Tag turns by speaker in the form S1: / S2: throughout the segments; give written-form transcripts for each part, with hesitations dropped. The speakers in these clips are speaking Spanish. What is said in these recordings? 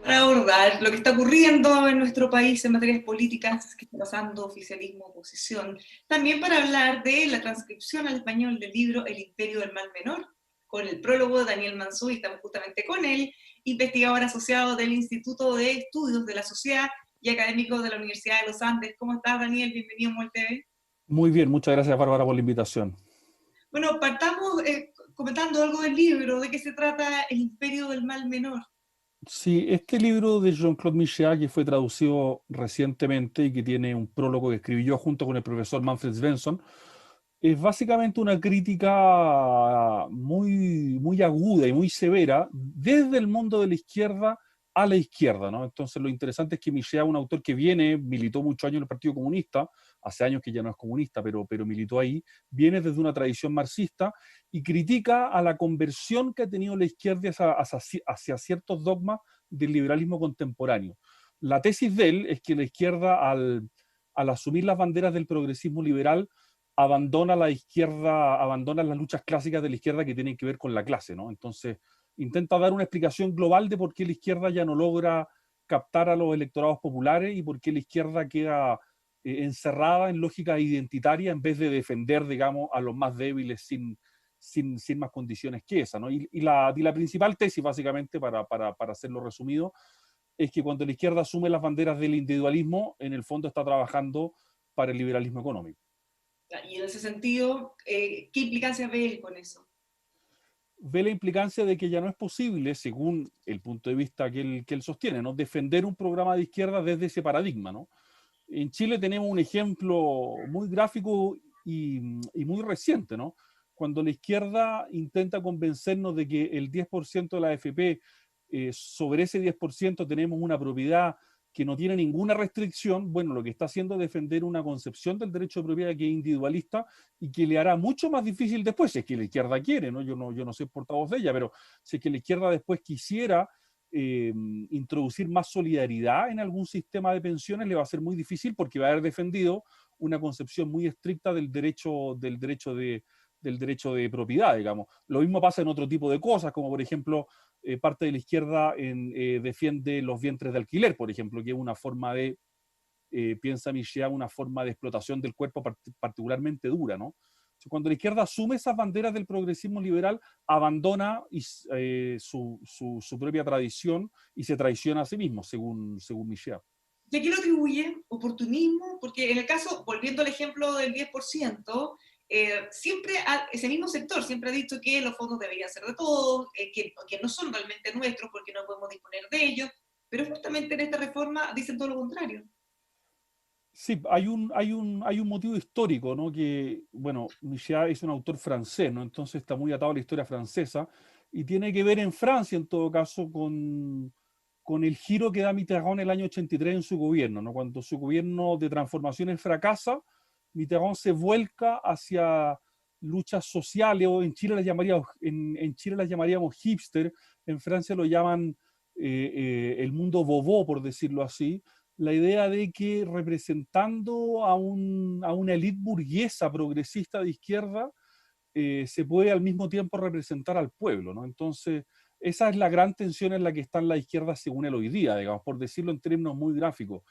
S1: para abordar lo que está ocurriendo en nuestro país en materias políticas, que está pasando oficialismo, oposición. También para hablar de la transcripción al español del libro El Imperio del Mal Menor, con el prólogo de Daniel Manzú, y estamos justamente con él, investigador asociado del Instituto de Estudios de la Sociedad y académico de la Universidad de los Andes. ¿Cómo estás, Daniel? Bienvenido a MOL TV.
S2: Muy bien, muchas gracias, Bárbara, por la invitación.
S1: Bueno, partamos comentando algo del libro, de qué se trata El Imperio del Mal Menor.
S2: Sí, este libro de Jean-Claude Michéa, que fue traducido recientemente y que tiene un prólogo que escribí yo junto con el profesor Manfred Svensson, es básicamente una crítica muy aguda y muy severa desde el mundo de la izquierda a la izquierda, ¿no? Entonces lo interesante es que Michéa es un autor que militó muchos años en el Partido Comunista, hace años que ya no es comunista, pero militó ahí, viene desde una tradición marxista y critica a la conversión que ha tenido la izquierda hacia ciertos dogmas del liberalismo contemporáneo. La tesis de él es que la izquierda, al asumir las banderas del progresismo liberal, abandona las luchas clásicas de la izquierda que tienen que ver con la clase, ¿no? Entonces, intenta dar una explicación global de por qué la izquierda ya no logra captar a los electorados populares y por qué la izquierda queda encerrada en lógica identitaria en vez de defender, digamos, a los más débiles sin más condiciones que esa, ¿no? La principal tesis, básicamente, para hacerlo resumido, es que cuando la izquierda asume las banderas del individualismo, en el fondo está trabajando para el liberalismo económico.
S1: Y en ese sentido, ¿qué implicancias ve él con eso?
S2: Ve la implicancia de que ya no es posible, según el punto de vista que él sostiene, ¿no? Defender un programa de izquierda desde ese paradigma, ¿no? En Chile tenemos un ejemplo muy gráfico y muy reciente, ¿no? Cuando la izquierda intenta convencernos de que el 10% de la AFP, sobre ese 10% tenemos una propiedad que no tiene ninguna restricción, bueno, lo que está haciendo es defender una concepción del derecho de propiedad que es individualista y que le hará mucho más difícil después, si es que la izquierda quiere, ¿no? Yo no soy portavoz de ella, pero si es que la izquierda después quisiera introducir más solidaridad en algún sistema de pensiones, le va a ser muy difícil porque va a haber defendido una concepción muy estricta del derecho de propiedad, digamos. Lo mismo pasa en otro tipo de cosas, como por ejemplo, parte de la izquierda defiende los vientres de alquiler, por ejemplo, que es una forma de, piensa Michéa, una forma de explotación del cuerpo particularmente dura, ¿no? Cuando la izquierda asume esas banderas del progresismo liberal, abandona su propia tradición y se traiciona a sí mismo, según Michéa.
S1: ¿Y a qué lo atribuye? ¿Oportunismo? Porque en el caso, volviendo al ejemplo del 10%, siempre ese mismo sector siempre ha dicho que los fondos deberían ser de todos, que no son realmente nuestros porque no podemos disponer de ellos, pero justamente en esta reforma dicen todo lo contrario.
S2: Sí, hay un motivo histórico, ¿no? Que, bueno, Michéa es un autor francés, ¿no? Entonces está muy atado a la historia francesa y tiene que ver en Francia, en todo caso, con el giro que da Mitterrand en el año 83 en su gobierno, ¿no? Cuando su gobierno de transformaciones fracasa, Mitterrand se vuelca hacia luchas sociales, o en Chile las llamaríamos hipster, en Francia lo llaman el mundo bobó, por decirlo así, la idea de que representando a una élite burguesa progresista de izquierda, se puede al mismo tiempo representar al pueblo, ¿no? Entonces, esa es la gran tensión en la que están las izquierdas según él hoy día, digamos, por decirlo en términos muy gráficos.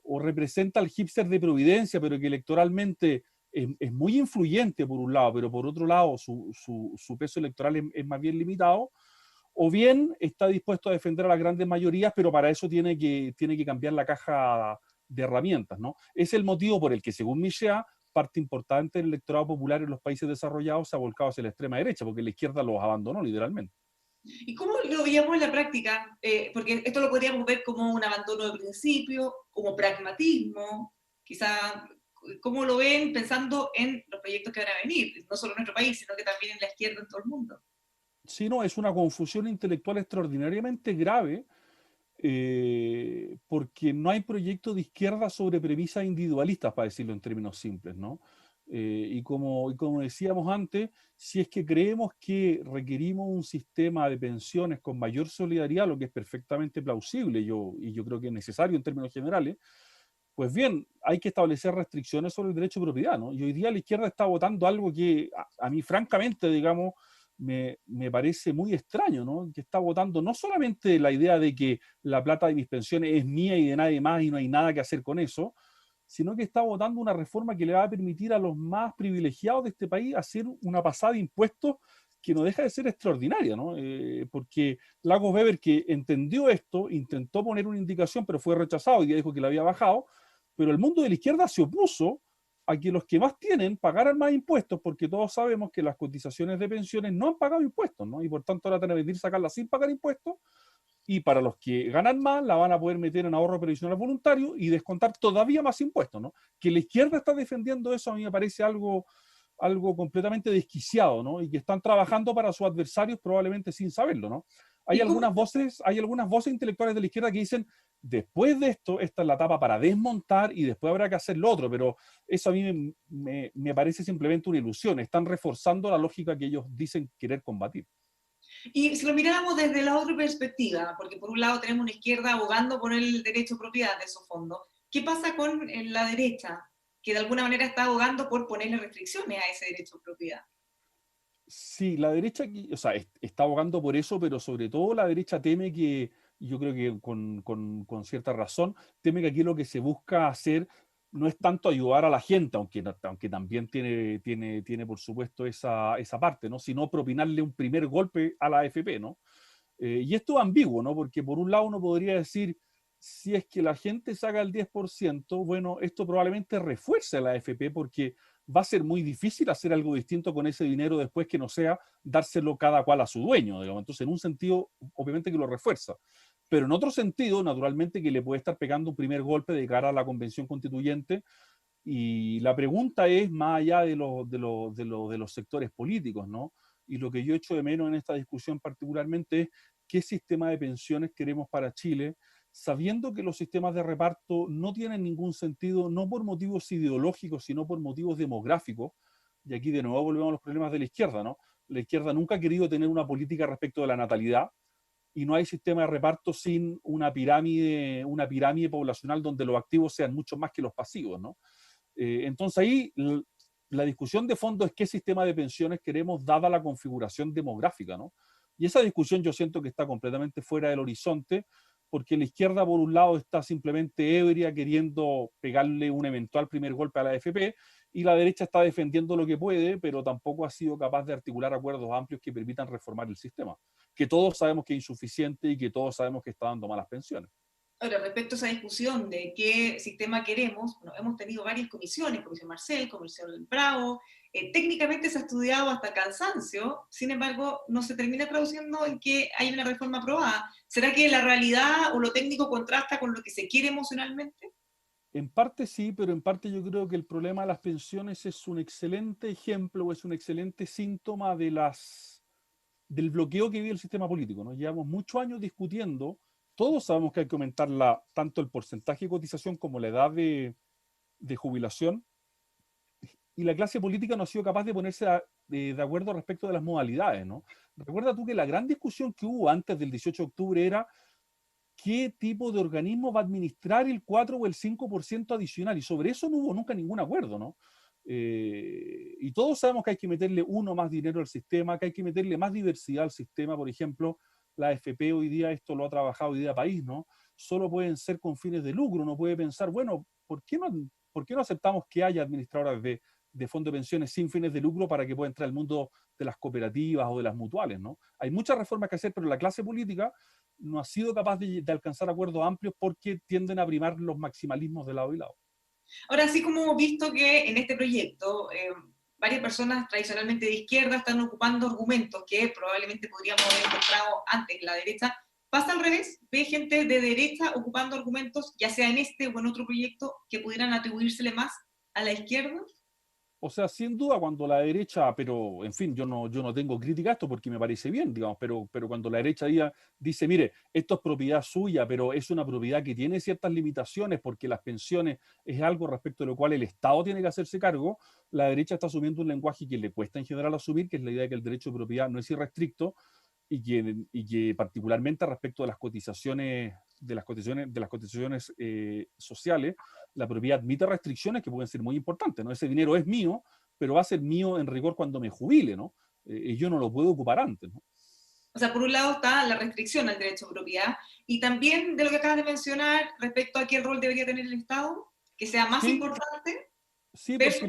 S2: O representa al hipster de Providencia, pero que electoralmente es muy influyente por un lado, pero por otro lado su peso electoral es más bien limitado, o bien está dispuesto a defender a las grandes mayorías, pero para eso tiene que cambiar la caja de herramientas, ¿no? Es el motivo por el que, según Michéa, parte importante del electorado popular en los países desarrollados se ha volcado hacia la extrema derecha, porque la izquierda los abandonó literalmente.
S1: ¿Y cómo lo veíamos en la práctica? Porque esto lo podríamos ver como un abandono de principio, como pragmatismo, quizá, ¿cómo lo ven pensando en los proyectos que van a venir? No solo en nuestro país, sino que también en la izquierda en todo el mundo.
S2: Sí, no, es una confusión intelectual extraordinariamente grave, porque no hay proyecto de izquierda sobre premisas individualistas, para decirlo en términos simples, ¿no? Y como decíamos antes, si es que creemos que requerimos un sistema de pensiones con mayor solidaridad, lo que es perfectamente plausible y yo creo que es necesario en términos generales, pues bien, hay que establecer restricciones sobre el derecho de propiedad, ¿no? Y hoy día la izquierda está votando algo que a mí, francamente, digamos, me parece muy extraño, ¿no? Que está votando no solamente la idea de que la plata de mis pensiones es mía y de nadie más y no hay nada que hacer con eso, sino que está votando una reforma que le va a permitir a los más privilegiados de este país hacer una pasada de impuestos que no deja de ser extraordinaria, ¿no? Porque Lagos Weber, que entendió esto, intentó poner una indicación, pero fue rechazado y dijo que la había bajado, pero el mundo de la izquierda se opuso a que los que más tienen pagaran más impuestos, porque todos sabemos que las cotizaciones de pensiones no han pagado impuestos, ¿no? Y por tanto ahora van a venir a sacarlas sin pagar impuestos, y para los que ganan más la van a poder meter en ahorro previsional voluntario y descontar todavía más impuestos, ¿no? Que la izquierda está defendiendo eso a mí me parece algo completamente desquiciado, ¿no? Y que están trabajando para sus adversarios probablemente sin saberlo, ¿no?
S1: ¿Y cómo?
S2: Hay algunas voces intelectuales de la izquierda que dicen, después de esto, esta es la etapa para desmontar y después habrá que hacer lo otro, pero eso a mí me parece simplemente una ilusión. Están reforzando la lógica que ellos dicen querer combatir.
S1: Y si lo miráramos desde la otra perspectiva, porque por un lado tenemos una izquierda abogando por el derecho a propiedad de esos fondos, ¿qué pasa con la derecha, que de alguna manera está abogando por ponerle restricciones a ese derecho a propiedad?
S2: Sí, la derecha, o sea, está abogando por eso, pero sobre todo la derecha teme que, y yo creo que con cierta razón, teme que aquí lo que se busca hacer no es tanto ayudar a la gente, aunque también tiene por supuesto esa parte, ¿no? Sino propinarle un primer golpe a la AFP, ¿no? Y esto es ambiguo, ¿no? Porque por un lado uno podría decir, si es que la gente saca el 10%, bueno, esto probablemente refuerce a la AFP porque va a ser muy difícil hacer algo distinto con ese dinero después que no sea dárselo cada cual a su dueño, digamos. Entonces, en un sentido, obviamente que lo refuerza. Pero en otro sentido, naturalmente que le puede estar pegando un primer golpe de cara a la convención constituyente. Y la pregunta es, más allá de los sectores políticos, ¿no? Y lo que yo echo de menos en esta discusión particularmente es qué sistema de pensiones queremos para Chile, sabiendo que los sistemas de reparto no tienen ningún sentido, no por motivos ideológicos, sino por motivos demográficos. Y aquí de nuevo volvemos a los problemas de la izquierda, ¿no? La izquierda nunca ha querido tener una política respecto de la natalidad, y no hay sistema de reparto sin una pirámide poblacional donde los activos sean mucho más que los pasivos, ¿no? Entonces ahí la discusión de fondo es qué sistema de pensiones queremos dada la configuración demográfica, ¿no? Y esa discusión yo siento que está completamente fuera del horizonte, porque la izquierda por un lado está simplemente ebria queriendo pegarle un eventual primer golpe a la AFP, y la derecha está defendiendo lo que puede, pero tampoco ha sido capaz de articular acuerdos amplios que permitan reformar el sistema, que todos sabemos que es insuficiente y que todos sabemos que está dando malas pensiones.
S1: Ahora, respecto a esa discusión de qué sistema queremos, bueno, hemos tenido varias comisiones, Comisión Marcel, Comisión Bravo, técnicamente se ha estudiado hasta cansancio, sin embargo, no se termina traduciendo en que hay una reforma aprobada. ¿Será que la realidad o lo técnico contrasta con lo que se quiere emocionalmente?
S2: En parte sí, pero en parte yo creo que el problema de las pensiones es un excelente ejemplo o es un excelente síntoma del bloqueo que vive el sistema político, ¿no? Llevamos muchos años discutiendo, todos sabemos que hay que aumentar tanto el porcentaje de cotización como la edad de jubilación, y la clase política no ha sido capaz de ponerse de acuerdo respecto de las modalidades, ¿no? Recuerda tú que la gran discusión que hubo antes del 18 de octubre era qué tipo de organismo va a administrar el 4 o el 5% adicional, y sobre eso no hubo nunca ningún acuerdo, ¿no? Y todos sabemos que hay que meterle más dinero al sistema, que hay que meterle más diversidad al sistema. Por ejemplo, la AFP hoy día, esto lo ha trabajado Hoy Día País, ¿no? Solo pueden ser con fines de lucro. Uno puede pensar, bueno, ¿por qué no aceptamos que haya administradoras de fondos de pensiones sin fines de lucro para que pueda entrar al mundo de las cooperativas o de las mutuales, ¿no? Hay muchas reformas que hacer, pero la clase política no ha sido capaz de alcanzar acuerdos amplios porque tienden a primar los maximalismos de lado y lado.
S1: Ahora, así como hemos visto que en este proyecto varias personas tradicionalmente de izquierda están ocupando argumentos que probablemente podríamos haber encontrado antes en la derecha, pasa al revés, ve gente de derecha ocupando argumentos, ya sea en este o en otro proyecto, que pudieran atribuírsele más a la izquierda.
S2: O sea, sin duda cuando la derecha, pero en fin, yo no tengo crítica a esto porque me parece bien, digamos, pero cuando la derecha dice, mire, esto es propiedad suya, pero es una propiedad que tiene ciertas limitaciones porque las pensiones es algo respecto de lo cual el Estado tiene que hacerse cargo, la derecha está asumiendo un lenguaje que le cuesta en general asumir, que es la idea de que el derecho de propiedad no es irrestricto, y que particularmente respecto de las cotizaciones sociales, la propiedad admite restricciones que pueden ser muy importantes, ¿no? Ese dinero es mío, pero va a ser mío en rigor cuando me jubile, ¿no? y yo no lo puedo ocupar antes, ¿no?
S1: O sea, por un lado está la restricción al derecho de propiedad y también de lo que acabas de mencionar respecto a qué rol debería tener el Estado, que sea más
S2: Sí,
S1: importante,
S2: sí, porque
S1: versus...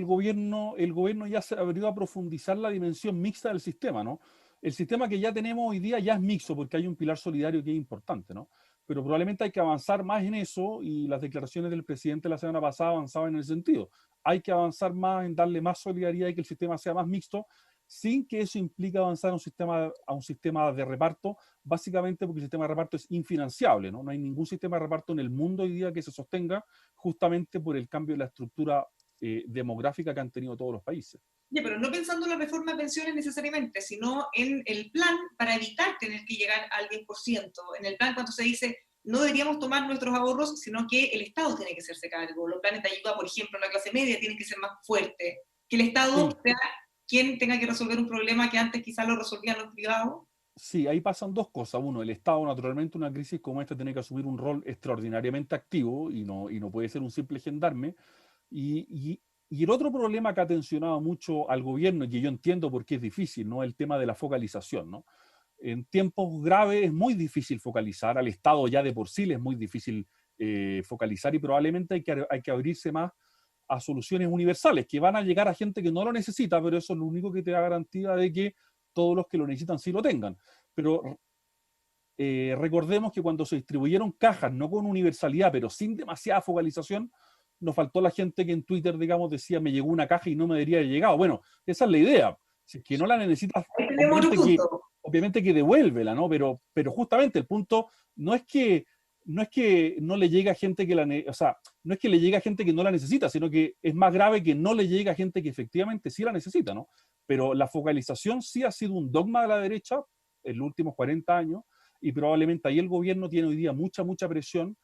S2: el gobierno ya se abrió a profundizar la dimensión mixta del sistema, ¿no? El sistema que ya tenemos hoy día ya es mixto porque hay un pilar solidario que es importante, ¿no? Pero probablemente hay que avanzar más en eso y las declaraciones del presidente la semana pasada avanzaban en el sentido. Hay que avanzar más en darle más solidaridad y que el sistema sea más mixto, sin que eso implique avanzar a un sistema de reparto, básicamente porque el sistema de reparto es infinanciable, ¿no? No hay ningún sistema de reparto en el mundo hoy día que se sostenga justamente por el cambio de la estructura demográfica que han tenido todos los países.
S1: Ya, pero no pensando en la reforma de pensiones necesariamente, sino en el plan para evitar tener que llegar al 10%. En el plan cuando se dice, no deberíamos tomar nuestros ahorros, sino que el Estado tiene que hacerse cargo. Los planes de ayuda, por ejemplo, en la clase media tienen que ser más fuertes. Que el Estado
S2: Sí,
S1: sea quien tenga que resolver un problema que antes quizás lo resolvían los privados.
S2: sí, ahí pasan dos cosas. Uno, el Estado, naturalmente, una crisis como esta tiene que asumir un rol extraordinariamente activo y no puede ser un simple gendarme. Y, y, y el otro problema que ha tensionado mucho al gobierno, y que yo entiendo por qué es difícil, ¿no? El tema de la focalización, ¿no? En tiempos graves es muy difícil focalizar, al Estado ya de por sí le es muy difícil focalizar y probablemente hay que abrirse más a soluciones universales que van a llegar a gente que no lo necesita, pero eso es lo único que te da garantía de que todos los que lo necesitan sí lo tengan. Pero recordemos que cuando se distribuyeron cajas, no con universalidad, pero sin demasiada focalización, nos faltó la gente que en Twitter, digamos, decía, me llegó una caja y no me debería haber llegado. Bueno, esa es la idea. Si es que no la necesitas,
S1: Ahí tenemos otro punto.
S2: obviamente que devuélvela, ¿no? Pero justamente el punto no es que no le llegue a gente que o sea, no es que le llegue a gente que no la necesita, sino que es más grave que no le llegue a gente que efectivamente sí la necesita, ¿no? Pero la focalización sí ha sido un dogma de la derecha en los últimos 40 años y probablemente ahí el gobierno tiene hoy día mucha presión,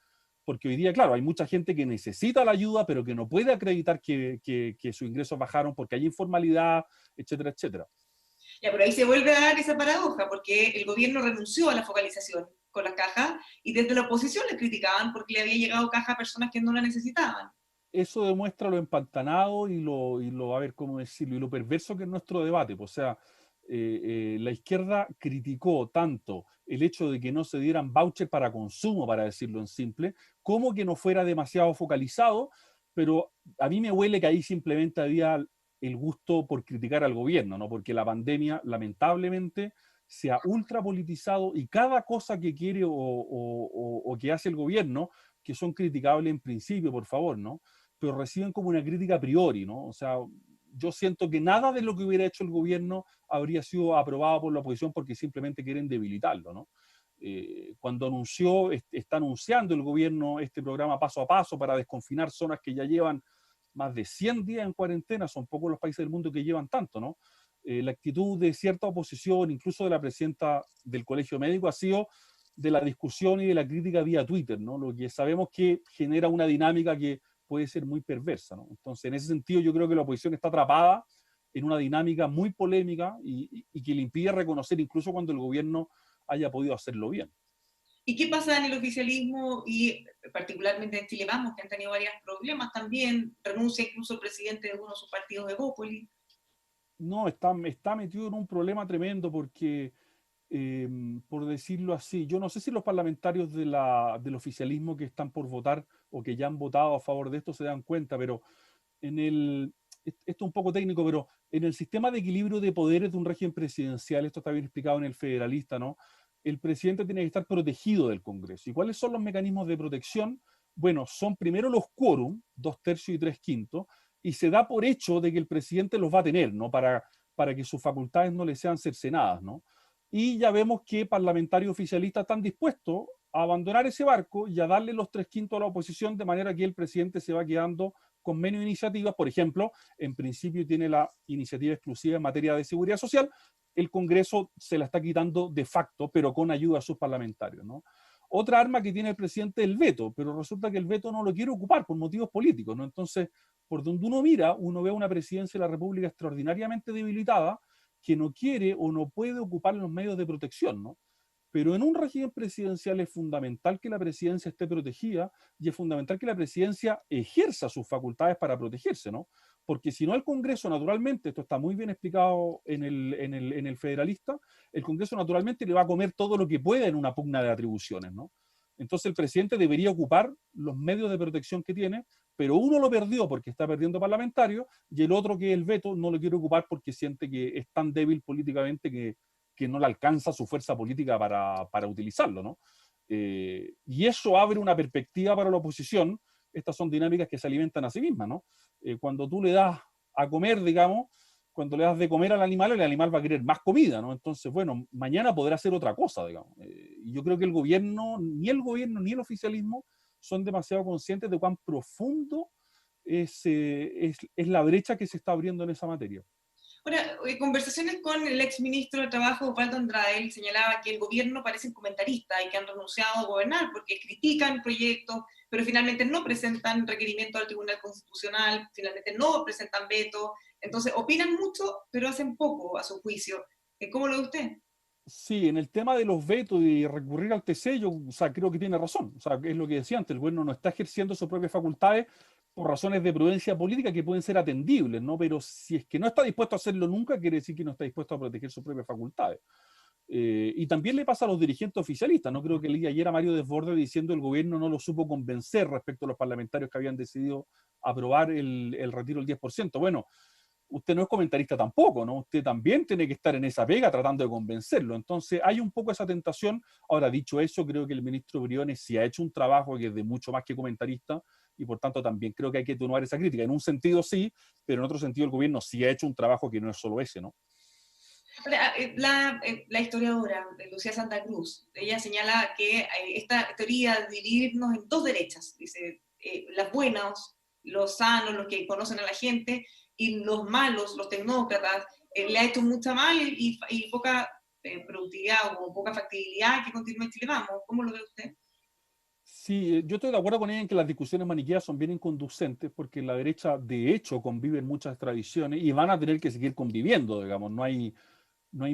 S2: porque hoy día, claro, hay mucha gente que necesita la ayuda, pero que no puede acreditar que sus ingresos bajaron porque hay informalidad, etcétera, etcétera.
S1: Ya, pero ahí se vuelve a dar esa paradoja, porque el gobierno renunció a la focalización con las cajas y desde la oposición le criticaban porque le había llegado caja a personas que no la necesitaban.
S2: Eso demuestra lo empantanado a ver, cómo decirlo, y lo perverso que es nuestro debate. Pues, o sea, la izquierda criticó tanto el hecho de que no se dieran vouchers para consumo, para decirlo en simple, como que no fuera demasiado focalizado, pero a mí me huele que ahí simplemente había el gusto por criticar al gobierno, ¿no? Porque la pandemia, lamentablemente, se ha ultrapolitizado y cada cosa que quiere o que hace el gobierno, que son criticables en principio, por favor, ¿no? Pero reciben como una crítica a priori, ¿no? O sea, yo siento que nada de lo que hubiera hecho el gobierno habría sido aprobado por la oposición porque simplemente quieren debilitarlo, ¿no? Cuando está anunciando el gobierno este programa paso a paso para desconfinar zonas que ya llevan más de 100 días en cuarentena, son pocos los países del mundo que llevan tanto, ¿no? La actitud de cierta oposición, incluso de la presidenta del Colegio Médico, ha sido de la discusión y de la crítica vía Twitter, ¿no? Lo que sabemos que genera una dinámica que puede ser muy perversa, ¿no? Entonces, en ese sentido, yo creo que la oposición está atrapada en una dinámica muy polémica y que le impide reconocer incluso cuando el gobierno haya podido hacerlo bien.
S1: ¿Y qué pasa en el oficialismo y particularmente en Chile Vamos, que han tenido varios problemas también? Renuncia incluso el presidente de uno de sus partidos de Bópoli.
S2: No, está metido en un problema tremendo porque, por decirlo así, yo no sé si los parlamentarios del oficialismo que están por votar o que ya han votado a favor de esto se dan cuenta, pero esto es un poco técnico, pero en el sistema de equilibrio de poderes de un régimen presidencial, esto está bien explicado en el Federalista, ¿no? El presidente tiene que estar protegido del Congreso. ¿Y cuáles son los mecanismos de protección? Bueno, son primero los quórum, 2/3 y 3/5, y se da por hecho de que el presidente los va a tener, ¿no? Para que sus facultades no le sean cercenadas, ¿no? Y ya vemos que parlamentarios oficialistas están dispuestos a abandonar ese barco y a darle los 3/5 a la oposición, de manera que el presidente se va quedando con menos iniciativas. Por ejemplo, en principio tiene la iniciativa exclusiva en materia de seguridad social, el Congreso se la está quitando de facto, pero con ayuda a sus parlamentarios, ¿no? Otra arma que tiene el presidente es el veto, pero resulta que el veto no lo quiere ocupar por motivos políticos, ¿no? Entonces, por donde uno mira, uno ve una presidencia de la República extraordinariamente debilitada que no quiere o no puede ocupar los medios de protección, ¿no? Pero en un régimen presidencial es fundamental que la presidencia esté protegida y es fundamental que la presidencia ejerza sus facultades para protegerse, ¿no? porque si no el Congreso naturalmente, esto está muy bien explicado en el Federalista, el Congreso naturalmente le va a comer todo lo que pueda en una pugna de atribuciones, ¿no? Entonces el presidente debería ocupar los medios de protección que tiene, pero uno lo perdió porque está perdiendo parlamentarios, y el otro, que es el veto, no lo quiere ocupar porque siente que es tan débil políticamente que no le alcanza su fuerza política para utilizarlo, ¿no? Y eso abre una perspectiva para la oposición. Estas son dinámicas que se alimentan a sí mismas, ¿no? Cuando tú le das a comer, digamos, cuando le das de comer al animal, el animal va a querer más comida, ¿no? Entonces, bueno, mañana podrá hacer otra cosa, digamos. Y yo creo que el gobierno ni el oficialismo son demasiado conscientes de cuán profundo es la brecha que se está abriendo en esa materia.
S1: Ahora, conversaciones con el exministro de Trabajo, Osvaldo Andrade, él señalaba que el gobierno parece comentarista y que han renunciado a gobernar porque critican proyectos, pero finalmente no presentan requerimientos al Tribunal Constitucional, finalmente no presentan veto, entonces opinan mucho, pero hacen poco a su juicio. ¿Cómo lo ve usted?
S2: Sí, en el tema de los vetos y recurrir al TC, yo, o sea, creo que tiene razón. O sea, es lo que decía antes, el gobierno no está ejerciendo sus propias facultades por razones de prudencia política que pueden ser atendibles, ¿no? Pero si es que no está dispuesto a hacerlo nunca, quiere decir que no está dispuesto a proteger sus propias facultades. Y también le pasa a los dirigentes oficialistas. No creo que leí ayer a Mario Desbordes diciendo el gobierno no lo supo convencer respecto a los parlamentarios que habían decidido aprobar el retiro del 10%. Bueno, usted no es comentarista tampoco, ¿no? Usted también tiene que estar en esa pega tratando de convencerlo. Entonces hay un poco esa tentación. Ahora, dicho eso, creo que el ministro Briones sí ha hecho un trabajo que es de mucho más que comentarista, y por tanto también creo que hay que atenuar esa crítica. En un sentido sí, pero en otro sentido el gobierno sí ha hecho un trabajo que no es solo ese, ¿no?
S1: La historiadora Lucía Santa Cruz, ella señala que esta teoría de dividirnos en dos derechas, dice, las buenas, los sanos, los que conocen a la gente, y los malos, los tecnócratas, le ha hecho mucha mal y poca productividad o poca factibilidad que continúe en Chile Vamos. ¿Cómo lo ve usted?
S2: Sí, yo estoy de acuerdo con ella en que las discusiones maniqueas son bien inconducentes, porque la derecha de hecho convive en muchas tradiciones y van a tener que seguir conviviendo, digamos, no hay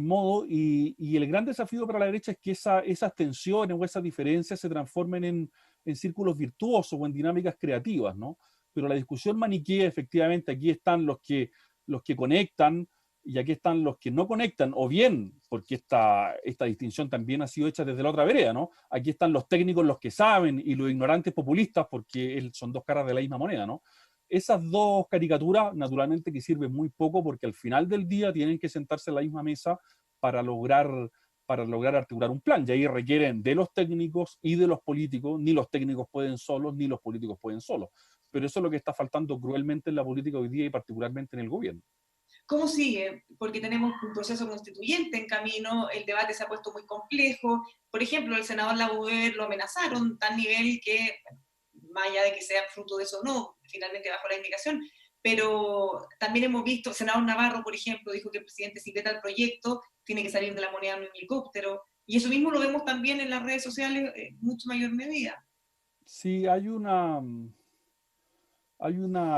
S2: modo, y el gran desafío para la derecha es que esas tensiones o esas diferencias se transformen en círculos virtuosos o en dinámicas creativas, ¿no? Pero la discusión maniquea, efectivamente, aquí están los que conectan y aquí están los que no conectan, o bien, porque esta distinción también ha sido hecha desde la otra vereda, ¿no? Aquí están los técnicos, los que saben, y los ignorantes populistas, porque son dos caras de la misma moneda, ¿no? Esas dos caricaturas, naturalmente, que sirven muy poco porque al final del día tienen que sentarse en la misma mesa para lograr, para lograr articular un plan. Y ahí requieren de los técnicos y de los políticos. Ni los técnicos pueden solos, ni los políticos pueden solos. Pero eso es lo que está faltando cruelmente en la política hoy día y particularmente en el gobierno.
S1: ¿Cómo sigue? Porque tenemos un proceso constituyente en camino, el debate se ha puesto muy complejo. Por ejemplo, el senador Labouber lo amenazaron tal nivel que, más allá de que sea fruto de eso o no, finalmente bajo la indicación, pero también hemos visto, el senador Navarro, por ejemplo, dijo que el presidente, si veta el proyecto, tiene que salir de la moneda en un helicóptero, y eso mismo lo vemos también en las redes sociales en mucho mayor medida.
S2: Sí, hay una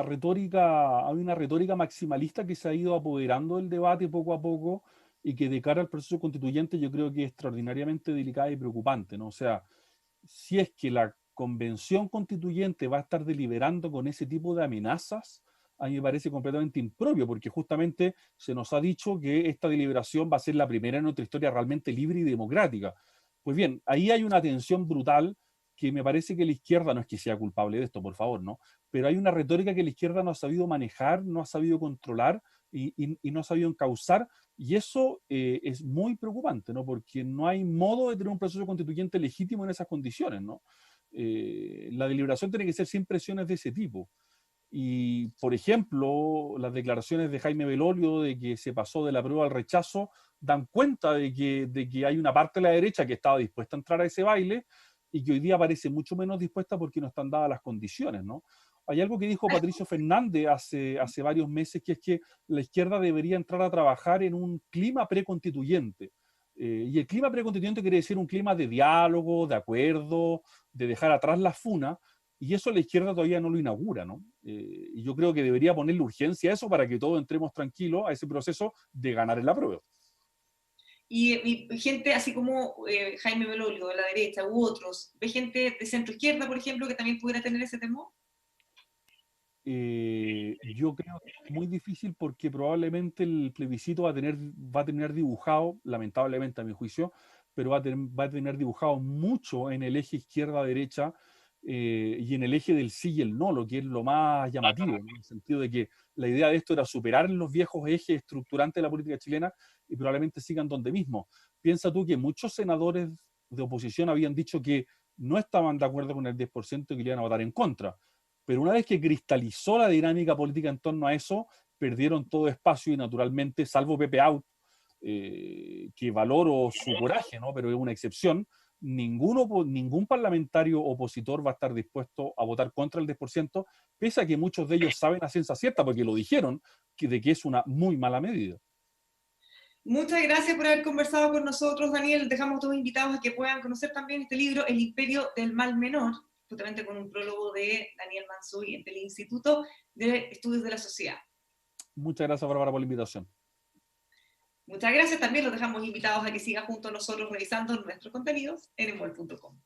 S2: retórica maximalista que se ha ido apoderando del debate poco a poco y que de cara al proceso constituyente yo creo que es extraordinariamente delicada y preocupante, ¿no? O sea, si es que la convención constituyente va a estar deliberando con ese tipo de amenazas, a mí me parece completamente impropio, porque justamente se nos ha dicho que esta deliberación va a ser la primera en nuestra historia realmente libre y democrática. Pues bien, ahí hay una tensión brutal que me parece que la izquierda, no es que sea culpable de esto, por favor, ¿no? Pero hay una retórica que la izquierda no ha sabido manejar, no ha sabido controlar y no ha sabido encauzar, y eso es muy preocupante, ¿no? Porque no hay modo de tener un proceso constituyente legítimo en esas condiciones, ¿no? La deliberación tiene que ser sin presiones de ese tipo. Y, por ejemplo, las declaraciones de Jaime Belolio de que se pasó de la prueba al rechazo dan cuenta de que hay una parte de la derecha que estaba dispuesta a entrar a ese baile y que hoy día parece mucho menos dispuesta porque no están dadas las condiciones, ¿no? Hay algo que dijo Patricio Fernández hace varios meses, que es que la izquierda debería entrar a trabajar en un clima preconstituyente. Y el clima preconstituyente quiere decir un clima de diálogo, de acuerdo, de dejar atrás la funa, y eso la izquierda todavía no lo inaugura, ¿no? Y yo creo que debería ponerle urgencia a eso para que todos entremos tranquilos a ese proceso de ganar el apruebo.
S1: Y gente así como Jaime Belolio de la derecha u otros, ¿ve gente de centro izquierda, por ejemplo, que también pudiera tener ese temor?
S2: yo creo que es muy difícil porque probablemente el plebiscito va a tener dibujado, lamentablemente a mi juicio, pero va a tener dibujado mucho en el eje izquierda-derecha y en el eje del sí y el no, lo que es lo más llamativo, ¿no? En el sentido de que la idea de esto era superar los viejos ejes estructurantes de la política chilena y probablemente sigan donde mismo. Piensa tú que muchos senadores de oposición habían dicho que no estaban de acuerdo con el 10% y que le iban a votar en contra. Pero una vez que cristalizó la dinámica política en torno a eso, perdieron todo espacio y naturalmente, salvo Pepe Out, que valoro su coraje, ¿no? Pero es una excepción, ningún parlamentario opositor va a estar dispuesto a votar contra el 10%, pese a que muchos de ellos saben a ciencia cierta, porque lo dijeron, de que es una muy mala medida.
S1: Muchas gracias por haber conversado con nosotros, Daniel. Dejamos todos invitados a que puedan conocer también este libro, El Imperio del Mal Menor, justamente con un prólogo de Daniel Mansuy del Instituto de Estudios de la Sociedad.
S2: Muchas gracias, Bárbara, por la invitación.
S1: Muchas gracias. También los dejamos invitados a que sigan junto a nosotros revisando nuestros contenidos en emol.com.